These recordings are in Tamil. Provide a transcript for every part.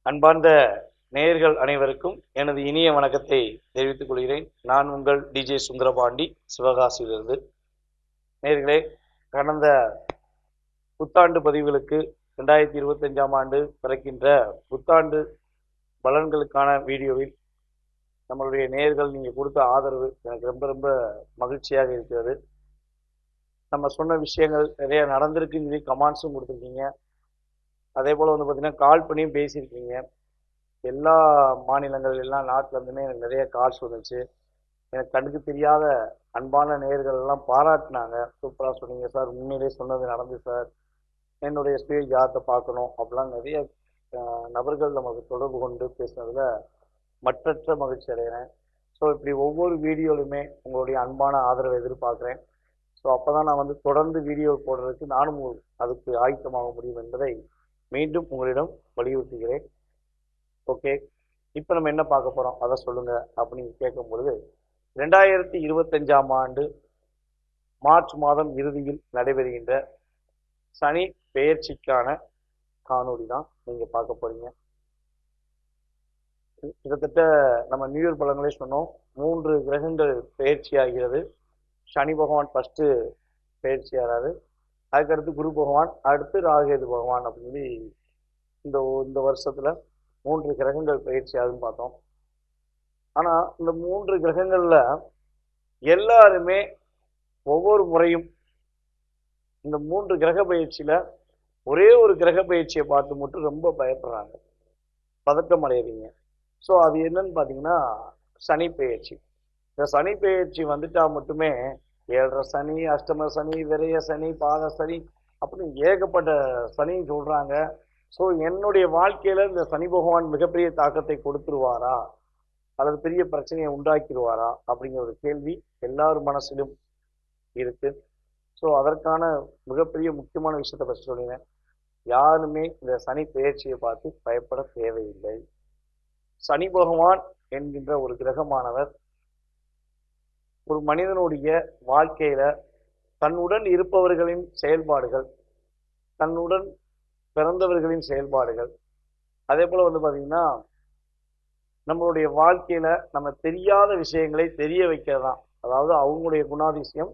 அன்பார்ந்த நேயர்கள் அனைவருக்கும் எனது இனிய வணக்கத்தை தெரிவித்துக் கொள்கிறேன். நான் உங்கள் டிஜே சுந்தரபாண்டி, சிவகாசியிலிருந்து. நேயர்களே, கடந்த புத்தாண்டு பதிவுகளுக்கு 2025ஆம் ஆண்டு பிறக்கின்ற புத்தாண்டு பலன்களுக்கான வீடியோவில் நம்மளுடைய நேயர்கள் நீங்கள் கொடுத்த ஆதரவு எனக்கு ரொம்ப ரொம்ப மகிழ்ச்சியாக இருக்கிறது. நம்ம சொன்ன விஷயங்கள் நிறைய நடந்திருக்குன்னு சொல்லி கமெண்ட்ஸும் கொடுத்துருக்கீங்க. அதே போல் பார்த்தீங்கன்னா கால் பண்ணியும் பேசியிருக்கீங்க. எல்லா மாநிலங்கள் எல்லா நாட்டிலேருந்துமே எனக்கு நிறைய கால்ஸ் வந்துச்சு. எனக்கு கண்ணுக்கு தெரியாத அன்பான நேயர்கள் எல்லாம் பாராட்டினாங்க. சூப்பராக சொன்னீங்க சார், உண்மையிலே சொன்னது நடந்து சார், என்னுடைய ஸ்பீச் ஜாதத்தை பார்க்கணும் அப்படிலாம் நிறைய நபர்கள் நமக்கு தொடர்பு கொண்டு பேசுனதில் மற்றற்ற மகிழ்ச்சி அடைகிறேன். ஸோ இப்படி ஒவ்வொரு வீடியோலையுமே உங்களுடைய அன்பான ஆதரவை எதிர்பார்க்குறேன். ஸோ அப்போ தான் நான் தொடர்ந்து வீடியோ போடுறதுக்கு நானும் அதுக்கு ஆயத்தமாக முடியும் என்பதை மீண்டும் உங்களிடம் வலியுறுத்துகிறேன். ஓகே, இப்போ நம்ம என்ன பார்க்க போகிறோம் அதை சொல்லுங்கள் அப்படின்னு கேட்கும் பொழுது, 2025ஆம் ஆண்டு மார்ச் மாதம் இறுதியில் நடைபெறுகின்ற சனி பெயர்ச்சிக்கான காணொளி தான் நீங்கள் பார்க்க போகிறீங்க. கிட்டத்தட்ட நம்ம நியூ இயர் பலன்களே சொன்னோம். 3 கிரகங்கள் பெயர்ச்சி ஆகிறது. சனி பகவான் ஃபஸ்ட்டு பெயர்ச்சி ஆகிறாரு, அதுக்கடுத்து குரு பகவான், அடுத்து ராகுகேது பகவான் அப்படின்னு சொல்லி இந்த வருஷத்தில் 3 கிரகங்கள் பயிற்சி ஆகுதுன்னு பார்த்தோம். ஆனால் இந்த 3 கிரகங்களில் எல்லாருமே ஒவ்வொரு முறையும் இந்த 3 கிரக பயிற்சியில் ஒரே ஒரு கிரக பயிற்சியை பார்த்து மட்டும் ரொம்ப பயப்படுறாங்க, பதட்டம் அடையிறீங்க. ஸோ அது என்னன்னு பார்த்தீங்கன்னா சனி பெயர்ச்சி. இந்த சனி பெயர்ச்சி வந்துட்டால் மட்டுமே 7.5 சனி, அஷ்டம சனி, விரய சனி, பாத சனி அப்படின்னு ஏகப்பட்ட சனின்னு சொல்கிறாங்க. ஸோ என்னுடைய வாழ்க்கையில் இந்த சனி பகவான் மிகப்பெரிய தாக்கத்தை கொடுத்துருவாரா அல்லது பெரிய பிரச்சனையை உண்டாக்கிடுவாரா அப்படிங்கிற ஒரு கேள்வி எல்லார் மனசிலும் இருக்கு. ஸோ அதற்கான மிகப்பெரிய முக்கியமான விஷயத்தை பற்றி சொல்லுங்க. யாருமே இந்த சனி பெயர்ச்சியை பார்த்து பயப்பட தேவையில்லை. சனி பகவான் என்கின்ற ஒரு கிரகமானவர் ஒரு மனிதனுடைய வாழ்க்கையில தன்னுடன் இருப்பவர்களின் செயல்பாடுகள், தன்னுடன் பிறந்தவர்களின் செயல்பாடுகள், அதே போல் பார்த்தீங்கன்னா நம்மளுடைய வாழ்க்கையில் நம்ம தெரியாத விஷயங்களை தெரிய வைக்கிறது தான். அதாவது அவங்களுடைய குணாதிசயம்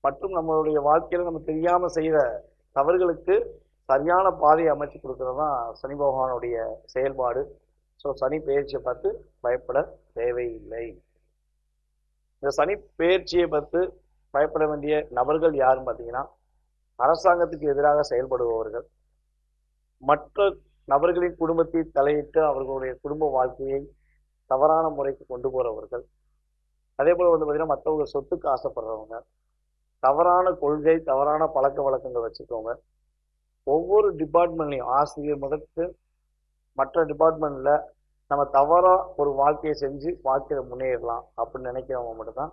மற்றும் நம்மளுடைய வாழ்க்கையில் நம்ம தெரியாமல் செய்கிற தவறுகளுக்கு சரியான பாதையை அமைச்சு கொடுக்கறது தான் சனி பகவானுடைய செயல்பாடு. ஸோ சனி பெயர்ச்சியை பார்த்து பயப்பட தேவையில்லை. இந்த சனி பெயர்ச்சியை பார்த்து பயப்பட வேண்டிய நபர்கள் யாருன்னு பார்த்தீங்கன்னா, அரசாங்கத்துக்கு எதிராக செயல்படுபவர்கள், மற்ற நபர்களின் குடும்பத்தை தலையிட்டு அவர்களுடைய குடும்ப வாழ்க்கையை தவறான முறைக்கு கொண்டு போகிறவர்கள், அதே போல் பார்த்தீங்கன்னா மற்றவங்க சொத்துக்கு ஆசைப்படுறவங்க, தவறான கொள்கை தவறான பழக்க வழக்கங்கள் வச்சுக்கோங்க. ஒவ்வொரு டிபார்ட்மெண்ட்லையும் ஆசிரியர் முதற்கு மற்ற டிபார்ட்மெண்ட்ல நம்ம தவறாக ஒரு வாழ்க்கையை செஞ்சு வாழ்க்கையில் முன்னேறலாம் அப்படின்னு நினைக்கிறவங்க மட்டும்தான்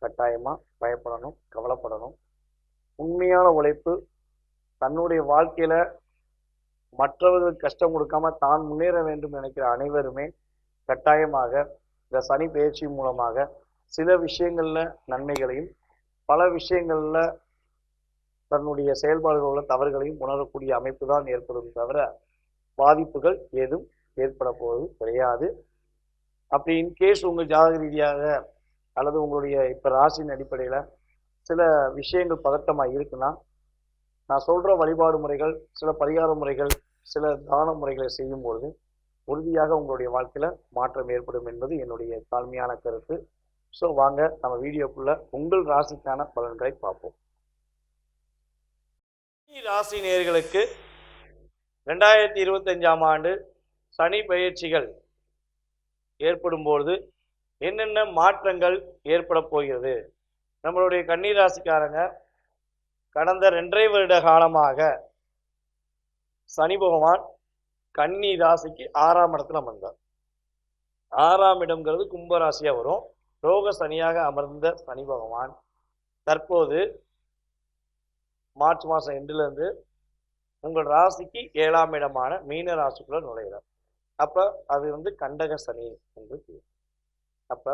கட்டாயமாக பயப்படணும், கவலைப்படணும். உண்மையான உழைப்பு, தன்னுடைய வாழ்க்கையில் மற்றவர்களுக்கு கஷ்டம் கொடுக்காம தான் முன்னேற வேண்டும் நினைக்கிற அனைவருமே கட்டாயமாக இந்த சனி பெயர்ச்சி மூலமாக சில விஷயங்களில் நன்மைகளையும் பல விஷயங்களில் தன்னுடைய செயல்பாடுகளில் தவறுகளையும் உணரக்கூடிய அமைப்பு தான் ஏற்படும் தவிர பாதிப்புகள் ஏதும் ஏற்பட போவது கிடையாது. அப்படி இன்கேஸ் உங்கள் ஜாதக ரீதியாக அல்லது உங்களுடைய இப்போ ராசியின் அடிப்படையில் சில விஷயங்கள் பதட்டமாக இருக்குன்னா, நான் சொல்கிற வழிபாடு முறைகள், சில பரிகார முறைகள், சில தான முறைகளை செய்யும்பொழுது உறுதியாக உங்களுடைய வாழ்க்கையில் மாற்றம் ஏற்படும் என்பது என்னுடைய தாழ்மையான கருத்து. ஸோ வாங்க நம்ம வீடியோக்குள்ள உங்கள் ராசிக்கான பலன்களை பார்ப்போம். ராசி நேயர்களுக்கு 2025ஆம் ஆண்டு சனி பெயர்ச்சிகள் ஏற்படும் பொழுது என்னென்ன மாற்றங்கள் ஏற்பட போகிறது? நம்மளுடைய கன்னி ராசிக்காரங்க கடந்த 2.5 வருட காலமாக சனி பகவான் கன்னி ராசிக்கு 6ஆம் இடத்துல அமர்ந்தார். 6ஆம் இடம்ங்கிறது கும்பராசியாக வரும். ரோக சனியாக அமர்ந்த சனி பகவான் தற்போது மார்ச் மாதம் எண்டிலிருந்து உங்கள் ராசிக்கு 7ஆம் இடமான மீன ராசிக்குள்ள நுழைகிறார். அப்போ அது கண்டக சனி என்று பேர். அப்போ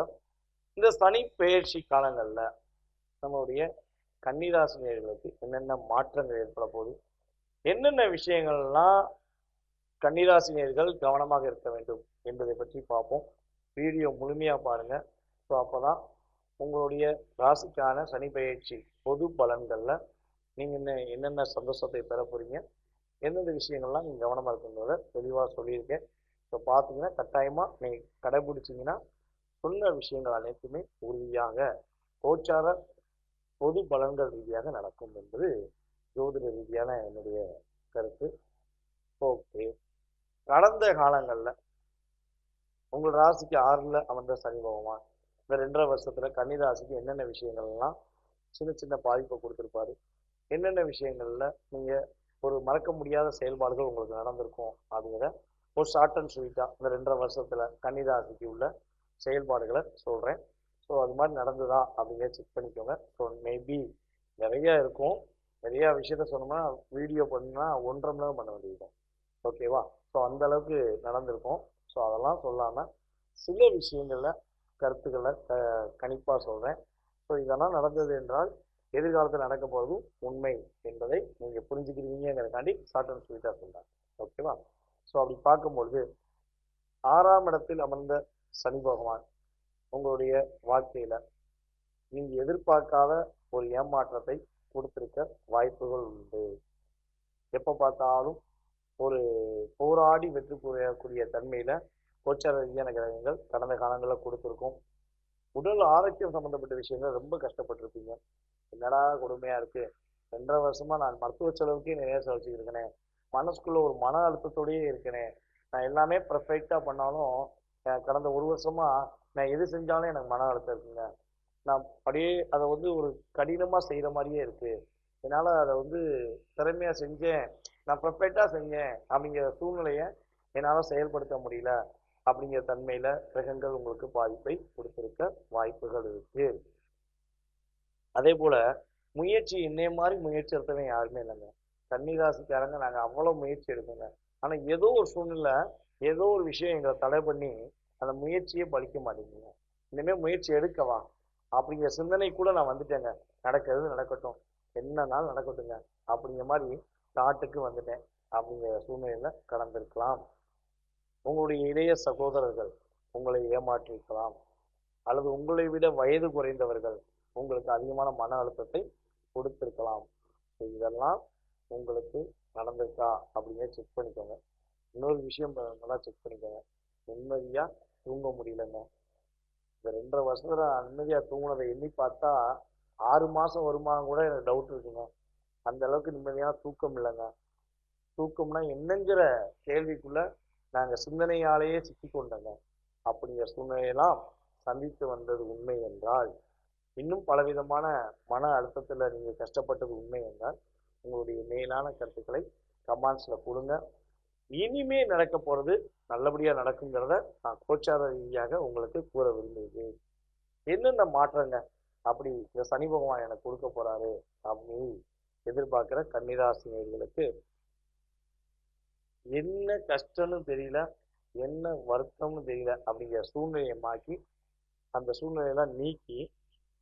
இந்த சனி பெயர்ச்சி காலங்களில் நம்மளுடைய கன்னிராசினியர்களுக்கு என்னென்ன மாற்றங்கள் ஏற்பட போகுது, என்னென்ன விஷயங்கள்லாம் கன்னிராசினியர்கள் கவனமாக இருக்க வேண்டும் என்பதை பற்றி பார்ப்போம். வீடியோ முழுமையாக பாருங்க. ஸோ அப்போதான் உங்களுடைய ராசிக்கான சனி பயிற்சி பொது பலன்களில் நீங்கள் என்னென்ன சந்தோஷத்தை பெற போறீங்க, எந்தெந்த விஷயங்கள்லாம் நீங்கள் கவனமாக இருக்குங்கிறத தெளிவாக சொல்லியிருக்கேன். ஸோ பார்த்தீங்கன்னா கட்டாயமாக நீங்கள் கடைபிடிச்சிங்கன்னா சொன்ன விஷயங்கள் அனைத்துமே உறுதியாக கோச்சார பொது பலன்கள் ரீதியாக நடக்கும் என்பது ஜோதிட ரீதியான என்னுடைய கருத்து. ஓகே, கடந்த காலங்களில் உங்கள் ராசிக்கு 6ல் அமர்ந்த சனி பகவான் இந்த 2.5 வருஷத்துல கன்னி ராசிக்கு என்னென்ன விஷயங்கள்லாம் சின்ன சின்ன பாதிப்பை கொடுத்துருப்பாரு, என்னென்ன விஷயங்கள்ல நீங்க ஒரு மறக்க முடியாத செயல்பாடுகள் உங்களுக்கு நடந்திருக்கும் அப்படிங்கிற ஒரு ஷார்ட் அண்ட் ஸ்வீட்டா இந்த 2.5 வருஷத்துல கன்னி ராசிக்கு உள்ள செயல்பாடுகளை சொல்றேன். ஸோ அது மாதிரி நடந்ததா அப்படிங்கிற செக் பண்ணிக்கோங்க. ஸோ மேபி நிறைய இருக்கும், நிறைய விஷயத்த சொன்னோம்னா வீடியோ பண்ணா 1.5 மணி நேரம் பண்ண வேண்டியிருக்கும். ஓகேவா? ஸோ அந்த அளவுக்கு நடந்திருக்கும். ஸோ அதெல்லாம் சொல்லாமல் சில விஷயங்களில் கருத்துக்களை கணிப்பாக சொல்கிறேன். ஸோ இதெல்லாம் நடந்தது என்றால் எதிர்காலத்தில் நடக்க போகிறதும் உண்மை என்பதை நீங்கள் புரிஞ்சுக்கிறீங்கிறதுக்காண்டி ஷார்ட் அண்ட் ஸ்வீட்டாக சொல்கிறேன். ஓகேவா? ஸோ அப்படி பார்க்கும்பொழுது 6ஆம் இடத்தில் அமர்ந்த சனி பகவான் உங்களுடைய வாழ்க்கையில் நீங்கள் எதிர்பார்க்காத ஒரு ஏமாற்றத்தை கொடுத்துருக்க வாய்ப்புகள் உண்டு. எப்போ பார்த்தாலும் ஒரு போராடி வெற்றி பெறக்கூடிய தன்மையில் கோச்சார ரீதியான கிரகங்கள் கடந்த காலங்களில் கொடுத்துருக்கும். உடல் ஆரோக்கியம் சம்மந்தப்பட்ட விஷயங்கள் ரொம்ப கஷ்டப்பட்டிருப்பீங்க. என்னடா கொடுமையாக இருக்குது, 2.5 வருஷமா நான் மருத்துவ செலவுக்கே நிறைய செலவழிச்சுக்கிருக்கேனே, மனசுக்குள்ள ஒரு மன அழுத்தத்தோடையே இருக்கேனே, நான் எல்லாமே பர்ஃபெக்டாக பண்ணாலும் கடந்த 1 வருஷமா நான் எது செஞ்சாலும் எனக்கு மன அழுத்தம் இருக்குங்க, நான் அப்படியே அதை வந்து ஒரு கடினமாக செய்கிற மாதிரியே இருக்குது, என்னால் அதை வந்து திறமையாக செஞ்சேன், நான் பர்ஃபெக்டாக செஞ்சேன் அப்படிங்கிற சூழ்நிலையை என்னால் செயல்படுத்த முடியல அப்படிங்கிற தன்மையில் கிரகங்கள் உங்களுக்கு பாதிப்பை கொடுத்துருக்க வாய்ப்புகள் இருக்கு. அதே போல் முயற்சி என்னைய மாதிரி முயற்சி எடுத்தவங்க யாருமே இல்லைங்க. கன்னிராசிக்காரங்க நாங்கள் அவ்வளோ முயற்சி எடுப்போங்க. ஆனால் ஏதோ ஒரு சூழ்நிலை ஏதோ ஒரு விஷயம் எங்களை தடை பண்ணி அந்த முயற்சியே பலிக்க மாட்டேங்குங்க. இனிமேல் முயற்சி எடுக்கவா அப்படிங்கிற சிந்தனை கூட நான் வந்துட்டேங்க. நடக்கிறது நடக்கட்டும், என்னன்னாலும் நடக்கட்டுங்க அப்படிங்கிற மாதிரி தாட்டுக்கு வந்துட்டேன். அப்படிங்கிற சூழ்நிலையில் கடந்திருக்கலாம். உங்களுடைய இளைய சகோதரர்கள் உங்களை ஏமாற்றிருக்கலாம், அல்லது உங்களை விட வயது குறைந்தவர்கள் உங்களுக்கு அதிகமான மன அழுத்தத்தை கொடுத்திருக்கலாம். இதெல்லாம் உங்களுக்கு நடந்திருக்கா அப்படிங்கிற செக் பண்ணிக்கோங்க. இன்னொரு விஷயம் நல்லா செக் பண்ணிக்கோங்க, நிம்மதியாக தூங்க முடியலங்க. இந்த 2.5 வருஷத்துல நிம்மதியாக தூங்கினதை எண்ணி பார்த்தா 6 மாதம் வருமானம் கூட எனக்கு டவுட் இருக்குங்க. அந்த அளவுக்கு நிம்மதியான தூக்கம் இல்லைங்க. தூக்கம்னா என்னங்கிற கேள்விக்குள்ள நாங்கள் சிந்தனையாலேயே சிக்கிக்கொண்டோங்க. அப்படிங்கிற சூழ்நிலையெல்லாம் சந்தித்து வந்தது உண்மை என்றால், இன்னும் பலவிதமான மன அழுத்தத்தில் நீங்கள் கஷ்டப்பட்டது உண்மை என்றால், உங்களுடைய மேலான கருத்துக்களை கமெண்ட்ஸில் கொடுங்க. இனிமே நடக்க போகிறது நல்லபடியாக நடக்குங்கிறத நான் கோச்சார ரீதியாக உங்களுக்கு கூற விரும்புகிறேன். என்னென்ன மாற்றங்க அப்படி இந்த சனி பகவான் எனக்கு கொடுக்க போறாரு அப்படி எதிர்பார்க்குற கன்னிராசினியர்களுக்கு என்ன கஷ்டம்னு தெரியல, என்ன வருத்தம்னு தெரியல அப்படிங்கிற சூழ்நிலையை மாற்றி அந்த சூழ்நிலையெல்லாம் நீக்கி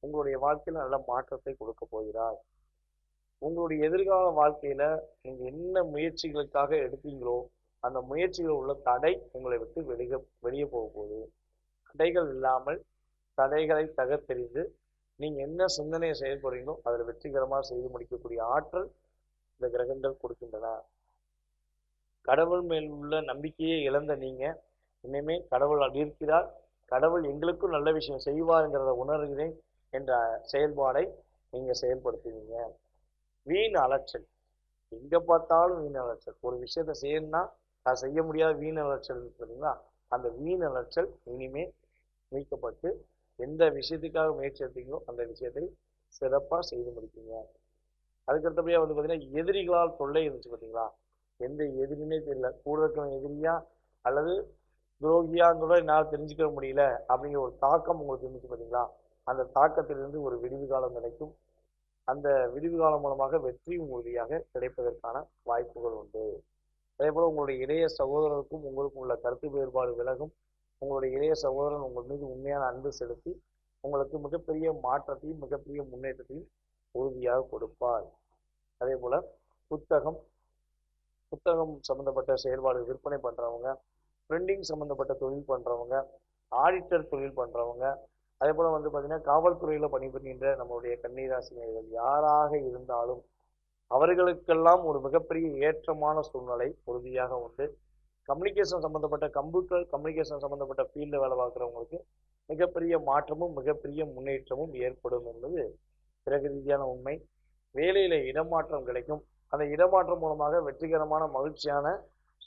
உங்களுடைய வாழ்க்கையில நல்ல மாற்றத்தை கொடுக்க போகிறார். உங்களுடைய எதிர்கால வாழ்க்கையில நீங்க என்ன முயற்சிகளுக்காக எடுத்தீங்களோ அந்த முயற்சிகள் உள்ள தடை உங்களை விட்டு வெளியே போக போகுது. தடைகள் இல்லாமல் தடைகளை தகர்த்தெறிந்து நீங்க என்ன சிந்தனையை செயல்படுறீங்களோ அதில் வெற்றிகரமாக செய்து முடிக்கக்கூடிய ஆற்றல் இந்த கிரகங்கள் கொடுக்கின்றன. கடவுள் மேல் உள்ள நம்பிக்கையை இழந்த நீங்க இனிமே கடவுள் இருக்கிறார், கடவுள் எங்களுக்கும் நல்ல விஷயம் செய்வாருங்கிறத உணர்கிறேன் என்ற செயல்பாடை நீங்க செயல்படுத்துவீங்க. வீண் அலைச்சல், எங்க பார்த்தாலும் வீண் அலைச்சல், ஒரு விஷயத்த செய்யணும்னா அது செய்ய முடியாத வீண் அலைச்சல் இருக்குங்களா, அந்த வீண் அலைச்சல் இனிமே நீக்கப்பட்டு எந்த விஷயத்துக்காக முயற்சி எடுத்தீங்களோ அந்த விஷயத்தை சிறப்பாக செய்து முடிப்பீங்க. அதுக்கடுத்தபடியாக வந்து பார்த்தீங்கன்னா எதிரிகளால் தொல்லை இருந்துச்சு பார்த்தீங்களா, எந்த எதிரினே தெரியல, கூட இருக்கிற எதிரியா அல்லது துரோகியான்னு கூட என்னால் தெரிஞ்சுக்க முடியல அப்படிங்கிற ஒரு தாக்கம் உங்களுக்கு இருந்துச்சு பார்த்தீங்களா, அந்த தாக்கத்திலிருந்து ஒரு விடிவு காலம் கிடைக்கும். அந்த விடிவு காலம் மூலமாக வெற்றி உறுதியாக கிடைப்பதற்கான வாய்ப்புகள் உண்டு. அதே போல் உங்களுடைய இளைய சகோதரருக்கும் உங்களுக்கும் உள்ள கருத்து வேறுபாடு விலகும். உங்களுடைய இளைய சகோதரன் உங்கள் மீது உண்மையான அன்பு செலுத்தி உங்களுக்கு மிகப்பெரிய மாற்றத்தையும் மிகப்பெரிய முன்னேற்றத்தையும் உறுதியாக கொடுப்பார். அதே போல புத்தகம், புத்தகம் சம்மந்தப்பட்ட செயல்பாடு விற்பனை பண்ணுறவங்க, பிரிண்டிங் சம்மந்தப்பட்ட தொழில் பண்ணுறவங்க, ஆடிட்டர் தொழில் பண்ணுறவங்க, அதே போல் வந்து பார்த்திங்கன்னா காவல்துறையில் பணிபுரிகின்ற நம்மளுடைய கன்னிராசினியர்கள் யாராக இருந்தாலும் அவர்களுக்கெல்லாம் ஒரு மிகப்பெரிய ஏற்றமான சூழ்நிலை உறுதியாக உண்டு. கம்யூனிகேஷன் சம்மந்தப்பட்ட கம்ப்யூட்டர் கம்யூனிகேஷன் சம்மந்தப்பட்ட ஃபீல்டில் வேலை பார்க்குறவங்களுக்கு மிகப்பெரிய மாற்றமும் மிகப்பெரிய முன்னேற்றமும் ஏற்படும் என்பது கிரக ரீதியான உண்மை. வேலையில் இடமாற்றம் கிடைக்கும். அந்த இடமாற்றம் மூலமாக வெற்றிகரமான மகிழ்ச்சியான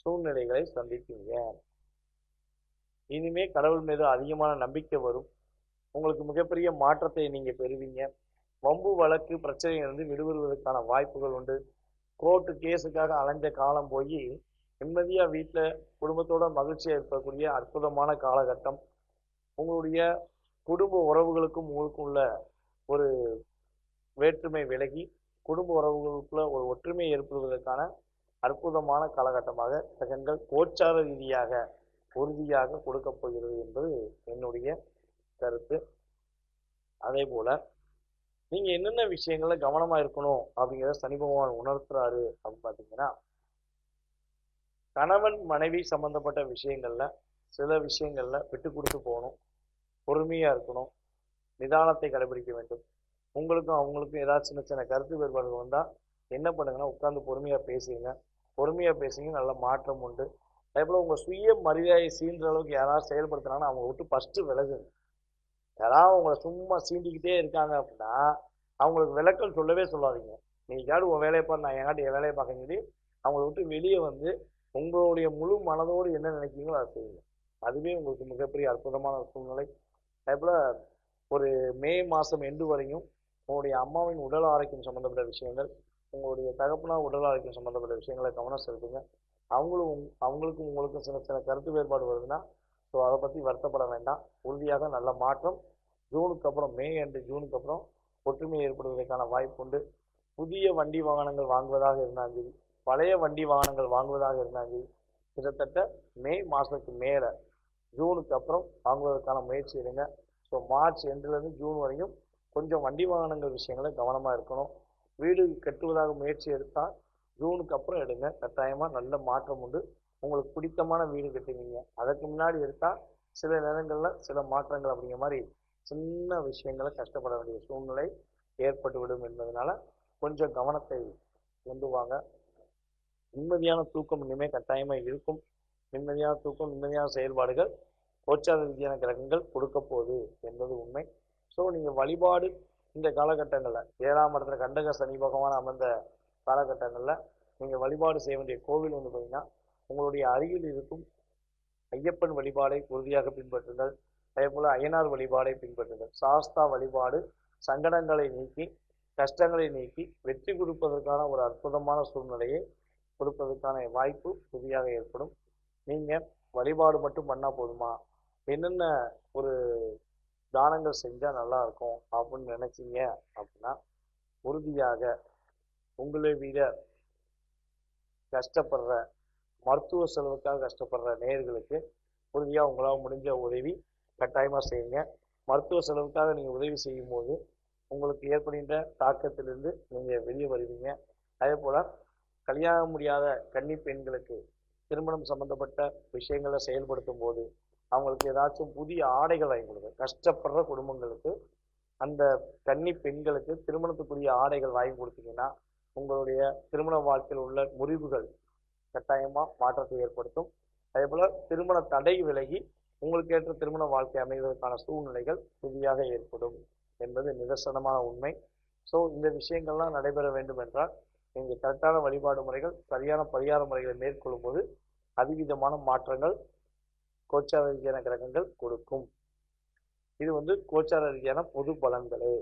சூழ்நிலைகளை சந்திப்பீங்க. இனிமே கடவுள் மீது அதிகமான நம்பிக்கை வரும். உங்களுக்கு மிகப்பெரிய மாற்றத்தை நீங்கள் பெறுவீங்க. வம்பு வழக்கு பிரச்சனையிலிருந்து விடுபடுவதற்கான வாய்ப்புகள் உண்டு. கோர்ட்டு கேஸுக்காக அலைஞ்ச காலம் போய் நிம்மதியாக வீட்டில் குடும்பத்தோட மகிழ்ச்சியாக இருக்கக்கூடிய அற்புதமான காலகட்டம். உங்களுடைய குடும்ப உறவுகளுக்கும் உங்களுக்கும் உள்ள ஒரு வேற்றுமை விலகி குடும்ப உறவுகளுக்குள்ள ஒரு ஒற்றுமை ஏற்படுவதற்கான அற்புதமான காலகட்டமாக கிரகங்கள் கோச்சார ரீதியாக உறுதியாக கொடுக்கப் போகிறது என்பது என்னுடைய கருத்து. அதே போல நீங்க என்னென்ன விஷயங்கள்ல கவனமா இருக்கணும் அப்படிங்கிறத சனி பகவான் உணர்த்துறாரு அப்படின்னு பார்த்தீங்கன்னா, கணவன் மனைவி சம்பந்தப்பட்ட விஷயங்கள்ல சில விஷயங்கள்ல விட்டு கொடுத்து போகணும், பொறுமையா இருக்கணும், நிதானத்தை கடைபிடிக்க வேண்டும். உங்களுக்கும் அவங்களுக்கும் ஏதாவது சின்ன சின்ன கருத்து வேறுபாடுகள் வந்தால் என்ன பண்ணுங்கன்னா உட்காந்து பொறுமையாக பேசுங்க. பொறுமையாக பேசுங்க, நல்ல மாற்றம் உண்டு. அதே போல் உங்கள் சுய மரியாதையை சீன்ற அளவுக்கு யாராவது செயல்படுத்தினாங்கன்னா அவங்க விட்டு ஃபஸ்ட்டு விலகுங்க. யாராவது உங்களை சும்மா சீண்டிக்கிட்டே இருக்காங்க அப்படின்னா அவங்களுக்கு விளக்கல் சொல்லவே சொல்லாதீங்க. நீ எங்காடு உன் வேலையை பாரு, நான் எங்காட்டு என் வேலையை பார்க்க சொல்லி அவங்கள விட்டு வெளியே வந்து உங்களுடைய முழு மனதோடு என்ன நினைக்கிறீங்களோ அதை செய்யுங்க. அதுவே உங்களுக்கு மிகப்பெரிய அற்புதமான சூழ்நிலை. அதே போல் ஒரு மே மாதம் எண்டு வரையும் உங்களுடைய அம்மாவின் உடல் ஆரோக்கியம் சம்மந்தப்பட்ட விஷயங்கள், உங்களுடைய தகப்பனா உடல் ஆரோக்கியம் சம்மந்தப்பட்ட விஷயங்களை கவனம் செலுத்துங்க. அவங்களுக்கும் உங்களுக்கும் சின்ன சின்ன கருத்து வேறுபாடு வருதுன்னா ஸோ அதை பற்றி வருத்தப்பட வேண்டாம். உறுதியாக நல்ல மாற்றம் ஜூனுக்கு அப்புறம், மே அண்டு ஜூனுக்கு அப்புறம் ஒற்றுமை ஏற்படுவதற்கான வாய்ப்பு உண்டு. புதிய வண்டி வாகனங்கள் வாங்குவதாக இருந்தாலும் சரி, பழைய வண்டி வாகனங்கள் வாங்குவதாக இருந்தாலும் சரி, கிட்டத்தட்ட மே மாதத்துக்கு மேலே ஜூனுக்கு அப்புறம் வாங்குவதற்கான முயற்சி எடுங்க. ஸோ மார்ச் எண்டுலேருந்து ஜூன் வரையும் கொஞ்சம் வண்டி வாகனங்கள் விஷயங்களை கவனமாக இருக்கணும். வீடு கட்டுவதாக முயற்சி எடுத்தால் ஜூனுக்கு அப்புறம் எடுங்க. கட்டாயமாக நல்ல மாற்றம் உண்டு. உங்களுக்கு பிடித்தமான வீடு கட்டுவீங்க. அதற்கு முன்னாடி எடுத்தால் சில நேரங்களில் சில மாற்றங்கள் அப்படிங்கிற மாதிரி சின்ன விஷயங்களை கஷ்டப்பட வேண்டிய சூழ்நிலை ஏற்பட்டுவிடும் என்பதனால கொஞ்சம் கவனத்தை கொண்டு வாங்க. நிம்மதியான தூக்கம் இனிமேல் கட்டாயமாக இருக்கும். நிம்மதியான தூக்கம், நிம்மதியான செயல்பாடுகள் கோச்சார ரீதியான கிரகங்கள் கொடுக்க போகுது என்பது உண்மை. ஸோ நீங்கள் வழிபாடு இந்த காலகட்டங்களில் 7ஆம் இடத்துல கண்டக சனி பகவான் அமர்ந்த காலகட்டங்களில் நீங்கள் வழிபாடு செய்ய வேண்டிய கோவில் வந்து பார்த்தீங்கன்னா உங்களுடைய அருகில் இருக்கும் ஐயப்பன் வழிபாடை உறுதியாக பின்பற்றுங்கள். அதே போல் அய்யனார் வழிபாடை பின்பற்றுங்கள். சாஸ்தா வழிபாடு சங்கடங்களை நீக்கி கஷ்டங்களை நீக்கி வெற்றி கொடுப்பதற்கான ஒரு அற்புதமான சூழ்நிலையை கொடுப்பதற்கான வாய்ப்பு உறுதியாக ஏற்படும். நீங்கள் வழிபாடு மட்டும் பண்ணால் போதுமா, என்னென்ன ஒரு தானங்கள் செஞ்சால் நல்லா இருக்கும் அப்படின்னு நினைச்சீங்க அப்படின்னா உறுதியாக உங்களை விட கஷ்டப்படுற மருத்துவ செலவுக்காக கஷ்டப்படுற நேயர்களுக்கு உறுதியாக உங்களால் முடிஞ்ச உதவி கட்டாயமாக செய்யுங்க. மருத்துவ செலவுக்காக நீங்கள் உதவி செய்யும் போது உங்களுக்கு ஏற்படுகின்ற தாக்கத்திலிருந்து நீங்கள் வெளியே வருவீங்க. அதே போல் கல்யாணம் முடியாத கன்னி பெண்களுக்கு திருமணம் சம்பந்தப்பட்ட விஷயங்களை செயல்படுத்தும் போது அவங்களுக்கு ஏதாச்சும் புதிய ஆடைகள் வாங்கி கொடுங்க. கஷ்டப்படுற குடும்பங்களுக்கு அந்த கன்னி பெண்களுக்கு திருமணத்துக்குரிய ஆடைகள் வாங்கி கொடுத்தீங்கன்னா உங்களுடைய திருமண வாழ்க்கையில் உள்ள முறிவுகள் கட்டாயமாக மாற்றத்தை ஏற்படுத்தும். அதே போல் திருமண தடை விலகி உங்களுக்கு ஏற்ற திருமண வாழ்க்கை அமைவதற்கான சூழ்நிலைகள் உறுதியாக ஏற்படும் என்பது நிதர்சனமான உண்மை. ஸோ இந்த விஷயங்கள்லாம் நடைபெற வேண்டும் என்றால் நீங்கள் கரெக்டான வழிபாடு முறைகள், சரியான பரிகார முறைகளை மேற்கொள்ளும் போது அதிவிதமான மாற்றங்கள் கோச்சார ரீதியான கிரகங்கள் கொடுக்கும். இது வந்து கோச்சார ரீதியான பொது பலன்களே.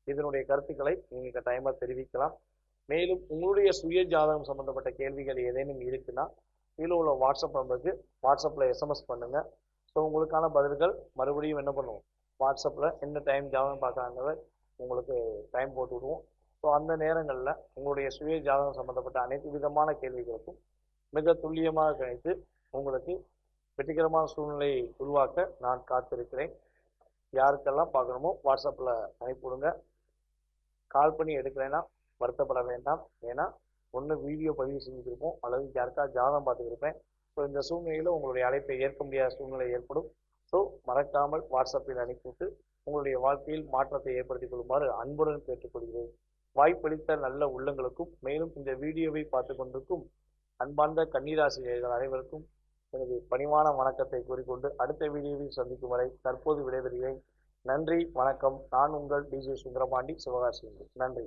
இதனுடைய கருத்துக்களை நீங்கள் கட்டாயமாக தெரிவிக்கலாம். மேலும் உங்களுடைய சுய ஜாதகம் சம்பந்தப்பட்ட கேள்விகள் ஏதேனும் இருக்குன்னா கீழே உள்ள வாட்ஸ்அப் நம்பருக்கு வாட்ஸ்அப்பில் எஸ்எம்எஸ் பண்ணுங்கள். ஸோ உங்களுக்கான பதில்கள் மறுபடியும் என்ன பண்ணுவோம், வாட்ஸ்அப்பில் என்ன டைம் ஜாதகம் பார்க்குறாங்கிறத உங்களுக்கு டைம் போட்டு விடுவோம். ஸோ அந்த நேரங்களில் உங்களுடைய சுய ஜாதகம் சம்பந்தப்பட்ட அனைத்து விதமான கேள்விகளுக்கும் மிக துல்லியமாக கணித்து உங்களுக்கு வெற்றிகரமான சூழ்நிலையை உருவாக்க நான் காத்திருக்கிறேன். யாருக்கெல்லாம் பார்க்கணுமோ வாட்ஸ்அப்பில் அனுப்பிவிடுங்க. கால் பண்ணி எடுக்கலைன்னா வருத்தப்பட வேண்டாம். ஏன்னா ஒன்று வீடியோ பதிவு செஞ்சுருப்போம் அல்லது யாருக்கா ஜாதகம் பார்த்துக்கிருப்பேன். ஸோ இந்த சூழ்நிலையில் உங்களுடைய அழைப்பை ஏற்க முடியாத சூழ்நிலை ஏற்படும். ஸோ மறக்காமல் வாட்ஸ்அப்பில் அனுப்பிவிட்டு உங்களுடைய வாழ்க்கையில் மாற்றத்தை ஏற்படுத்திக் கொள்ளுமாறு அன்புடன் கேட்டுக்கொள்கிறேன். வாய்ப்பளித்த நல்ல உள்ளங்களுக்கும் மேலும் இந்த வீடியோவை பார்த்து கொண்டிருக்கும் அன்பார்ந்த கன்னிராசினியர்கள் அனைவருக்கும் எனது பணிவான வணக்கத்தை கூறிக்கொண்டு அடுத்த வீடியோவில் சந்திக்கும் வரை தற்போது விடைபெறுகிறேன். நன்றி, வணக்கம். நான் உங்கள் டிஜே சுந்தரபாண்டி, சிவகாசி. நன்றி.